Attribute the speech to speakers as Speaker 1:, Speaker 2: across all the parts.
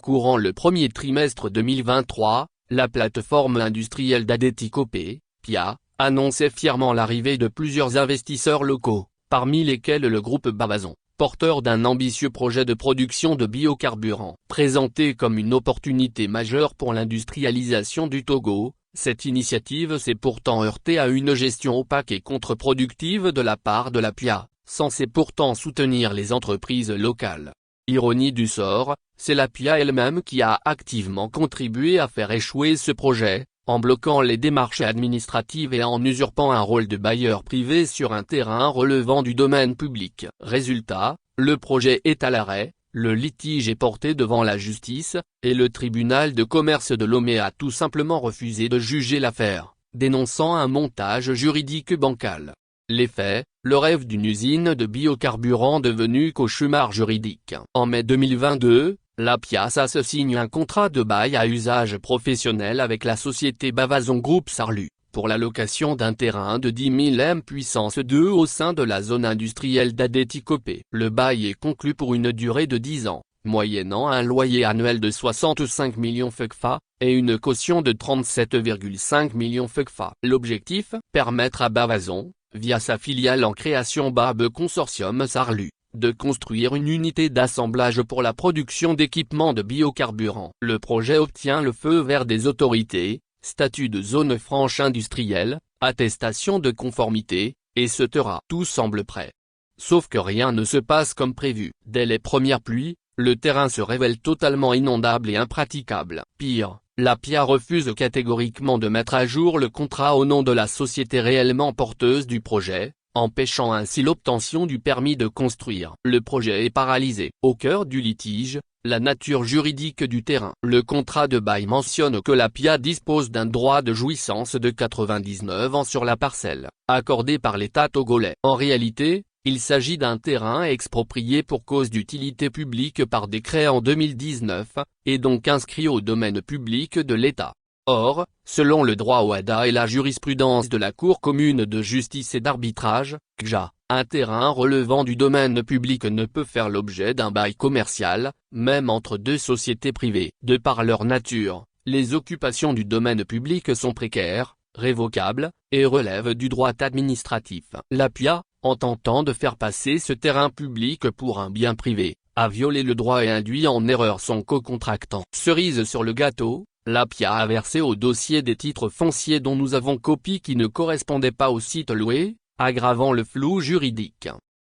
Speaker 1: Courant le premier trimestre 2023, la plateforme industrielle d'Adéticopé, PIA, annonçait fièrement l'arrivée de plusieurs investisseurs locaux, parmi lesquels le groupe Bavazon, porteur d'un ambitieux projet de production de biocarburants. Présenté comme une opportunité majeure pour l'industrialisation du Togo, cette initiative s'est pourtant heurtée à une gestion opaque et contre-productive de la part de la PIA, censée pourtant soutenir les entreprises locales. Ironie du sort, c'est la PIA elle-même qui a activement contribué à faire échouer ce projet, en bloquant les démarches administratives et en usurpant un rôle de bailleur privé sur un terrain relevant du domaine public. Résultat, le projet est à l'arrêt, le litige est porté devant la justice, et le tribunal de commerce de Lomé a tout simplement refusé de juger l'affaire, dénonçant un montage juridique bancal. Les faits, le rêve d'une usine de biocarburants devenu cauchemar juridique. En mai 2022, la PIA se signe un contrat de bail à usage professionnel avec la société Bavazon Group Sarlu, pour la location d'un terrain de 10 000 m puissance 2 au sein de la zone industrielle d'Adéticopé. Le bail est conclu pour une durée de 10 ans, moyennant un loyer annuel de 65 millions FCFA, et une caution de 37,5 millions FCFA. L'objectif, permettre à Bavazon, via sa filiale en création Bab Consortium Sarlu, de construire une unité d'assemblage pour la production d'équipements de biocarburants. Le projet obtient le feu vert des autorités, statut de zone franche industrielle, attestation de conformité, etc. Tout semble prêt. Sauf que rien ne se passe comme prévu. Dès les premières pluies, le terrain se révèle totalement inondable et impraticable. Pire, la PIA refuse catégoriquement de mettre à jour le contrat au nom de la société réellement porteuse du projet, empêchant ainsi l'obtention du permis de construire. Le projet est paralysé. Au cœur du litige, la nature juridique du terrain. Le contrat de bail mentionne que la PIA dispose d'un droit de jouissance de 99 ans sur la parcelle, accordé par l'État togolais. En réalité, il s'agit d'un terrain exproprié pour cause d'utilité publique par décret en 2019, et donc inscrit au domaine public de l'État. Or, selon le droit OHADA et la jurisprudence de la Cour commune de justice et d'arbitrage, CJA, un terrain relevant du domaine public ne peut faire l'objet d'un bail commercial, même entre deux sociétés privées. De par leur nature, les occupations du domaine public sont précaires, révocables, et relèvent du droit administratif. La PIA, en tentant de faire passer ce terrain public pour un bien privé, a violé le droit et induit en erreur son co-contractant. Cerise sur le gâteau, la PIA a versé au dossier des titres fonciers dont nous avons copie qui ne correspondaient pas au site loué, aggravant le flou juridique.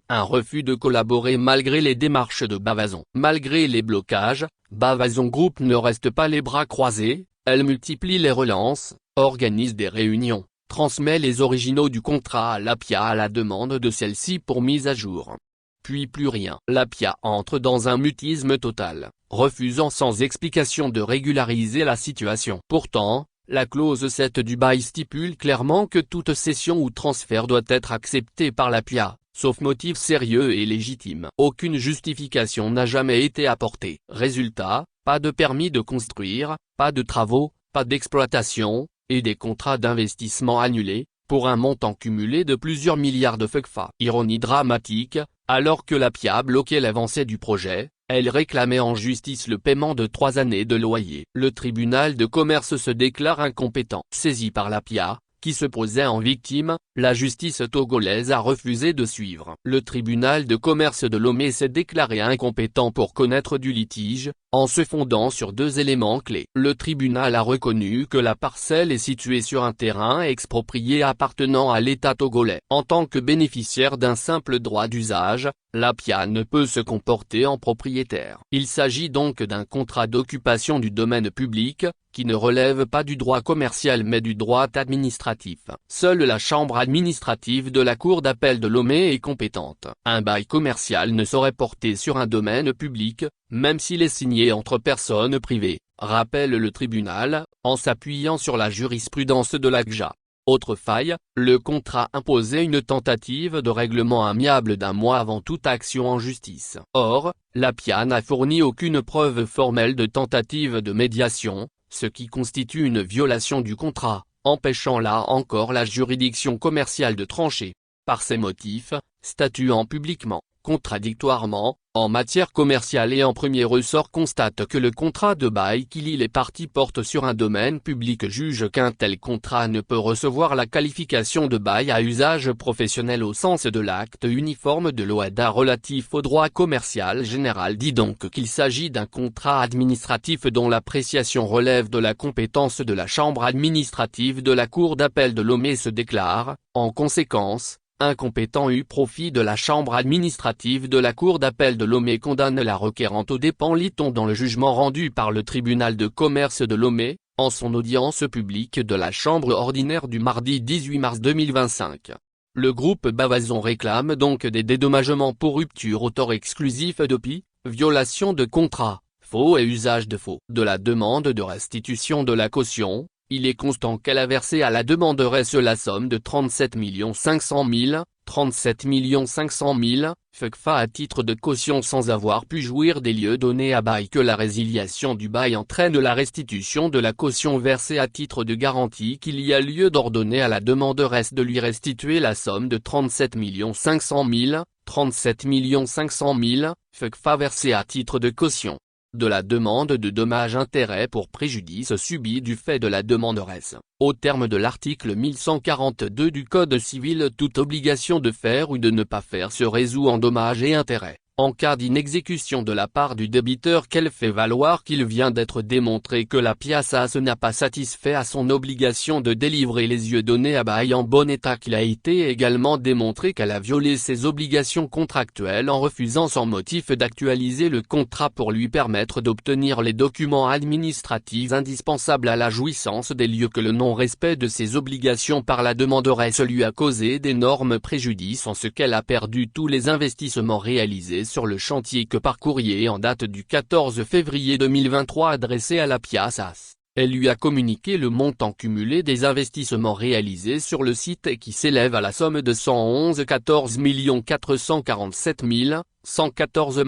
Speaker 1: Un refus de collaborer malgré les démarches de Bavazon. Malgré les blocages, Bavazon Group ne reste pas les bras croisés, elle multiplie les relances, organise des réunions, transmet les originaux du contrat à la PIA à la demande de celle-ci pour mise à jour. Puis plus rien. La PIA entre dans un mutisme total, refusant sans explication de régulariser la situation. Pourtant, la clause 7 du bail stipule clairement que toute cession ou transfert doit être accepté par la PIA, sauf motif sérieux et légitime. Aucune justification n'a jamais été apportée. Résultat, pas de permis de construire, pas de travaux, pas d'exploitation, et des contrats d'investissement annulés, pour un montant cumulé de plusieurs milliards de FCFA. Ironie dramatique, alors que la PIA bloquait l'avancée du projet, elle réclamait en justice le paiement de 3 années de loyer. Le tribunal de commerce se déclare incompétent. Saisi par la PIA, qui se posait en victime, la justice togolaise a refusé de suivre. Le tribunal de commerce de Lomé s'est déclaré incompétent pour connaître du litige, en se fondant sur 2 éléments clés. Le tribunal a reconnu que la parcelle est située sur un terrain exproprié appartenant à l'État togolais. En tant que bénéficiaire d'un simple droit d'usage, la PIA ne peut se comporter en propriétaire. Il s'agit donc d'un contrat d'occupation du domaine public, qui ne relève pas du droit commercial mais du droit administratif. Seule la chambre administrative de la Cour d'appel de Lomé est compétente. Un bail commercial ne saurait porter sur un domaine public, même s'il est signé entre personnes privées, rappelle le tribunal, en s'appuyant sur la jurisprudence de la CJA. Autre faille, le contrat imposait une tentative de règlement amiable d'1 mois avant toute action en justice. Or, la PIA n'a fourni aucune preuve formelle de tentative de médiation, ce qui constitue une violation du contrat, empêchant là encore la juridiction commerciale de trancher. Par ces motifs, statuant publiquement Contradictoirement, en matière commerciale et en premier ressort constate que le contrat de bail qui lie les parties porte sur un domaine public juge qu'un tel contrat ne peut recevoir la qualification de bail à usage professionnel au sens de l'acte uniforme de l'OHADA relatif au droit commercial général dit donc qu'il s'agit d'un contrat administratif dont l'appréciation relève de la compétence de la chambre administrative de la Cour d'appel de Lomé se déclare, en conséquence, incompétent eu profit de la chambre administrative de la Cour d'appel de Lomé condamne la requérante aux dépens lit-on dans le jugement rendu par le tribunal de commerce de Lomé, en son audience publique de la chambre ordinaire du mardi 18 mars 2025. Le groupe Bavazon réclame donc des dédommagements pour rupture au tort exclusif d'OPI, violation de contrat, faux et usage de faux. De la demande de restitution de la caution, il est constant qu'elle a versé à la demanderesse la somme de 37 500 000, 37 500 000, FECFA à titre de caution sans avoir pu jouir des lieux donnés à bail que la résiliation du bail entraîne la restitution de la caution versée à titre de garantie qu'il y a lieu d'ordonner à la demanderesse de lui restituer la somme de 37 500 000, 37 500 000, FECFA versée à titre de caution. De la demande de dommages-intérêts pour préjudice subi du fait de la demanderesse. Au terme de l'article 1142 du Code civil, toute obligation de faire ou de ne pas faire se résout en dommages et intérêts. En cas d'inexécution de la part du débiteur qu'elle fait valoir qu'il vient d'être démontré que la piaças n'a pas satisfait à son obligation de délivrer les yeux donnés à bail en bon état qu'il a été également démontré qu'elle a violé ses obligations contractuelles en refusant sans motif d'actualiser le contrat pour lui permettre d'obtenir les documents administratifs indispensables à la jouissance des lieux que le non-respect de ses obligations par la demanderesse lui a causé d'énormes préjudices en ce qu'elle a perdu tous les investissements réalisés sur le chantier que par courrier en date du 14 février 2023 adressé à la piaças, elle lui a communiqué le montant cumulé des investissements réalisés sur le site qui s'élève à la somme de 114 447 000, 114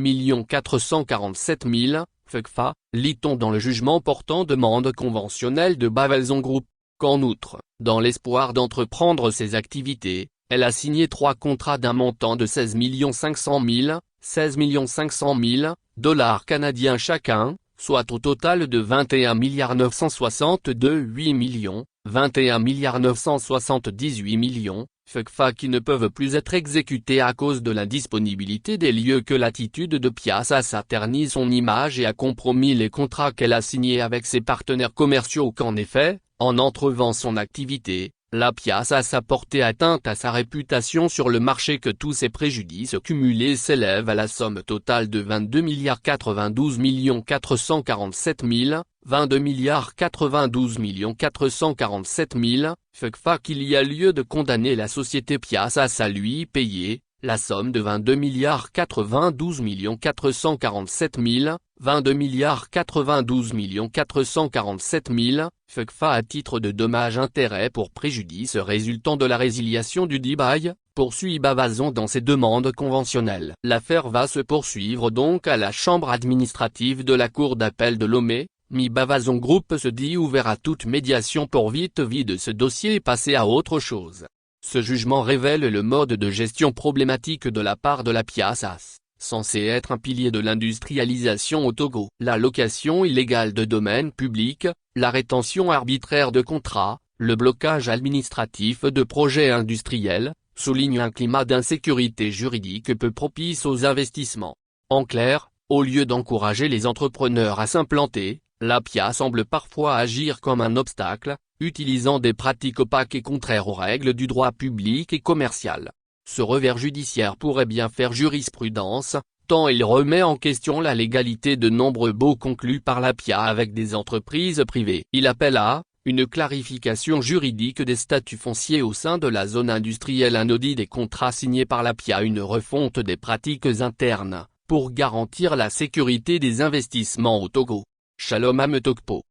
Speaker 1: 447 000, FECFA, lit-on dans le jugement portant demande conventionnelle de Bavazon Group, qu'en outre, dans l'espoir d'entreprendre ses activités, elle a signé 3 contrats d'un montant de 16 500 000, 16 500 000 dollars canadiens chacun, soit au total de 21 962 8 millions, 21 978 millions, FECFA qui ne peuvent plus être exécutés à cause de l'indisponibilité des lieux que l'attitude de piaças a terni son image et a compromis les contrats qu'elle a signés avec ses partenaires commerciaux qu'en effet, en entrevant son activité, la piaças a porté atteinte à sa réputation sur le marché que tous ces préjudices cumulés s'élèvent à la somme totale de 22 092 447 000, 22 092 447 000, FECFA qu'il y a lieu de condamner la société piaças à lui payer, la somme de 22 092 447 000, 22 092 447 000, FECFA à titre de dommages-intérêts pour préjudice résultant de la résiliation du dit bail, poursuit Bavazon dans ses demandes conventionnelles. L'affaire va se poursuivre donc à la chambre administrative de la Cour d'appel de Lomé, Bavazon Group se dit ouvert à toute médiation pour vite vide ce dossier et passer à autre chose. Ce jugement révèle le mode de gestion problématique de la part de la piaças, censé être un pilier de l'industrialisation au Togo. La location illégale de domaines publics, la rétention arbitraire de contrats, le blocage administratif de projets industriels, soulignent un climat d'insécurité juridique peu propice aux investissements. En clair, au lieu d'encourager les entrepreneurs à s'implanter, la PIA semble parfois agir comme un obstacle, utilisant des pratiques opaques et contraires aux règles du droit public et commercial. Ce revers judiciaire pourrait bien faire jurisprudence, tant il remet en question la légalité de nombreux baux conclus par la PIA avec des entreprises privées. Il appelle à une clarification juridique des statuts fonciers au sein de la zone industrielle, un audit des contrats signés par la PIA, une refonte des pratiques internes, pour garantir la sécurité des investissements au Togo. Shalom Ametokpo.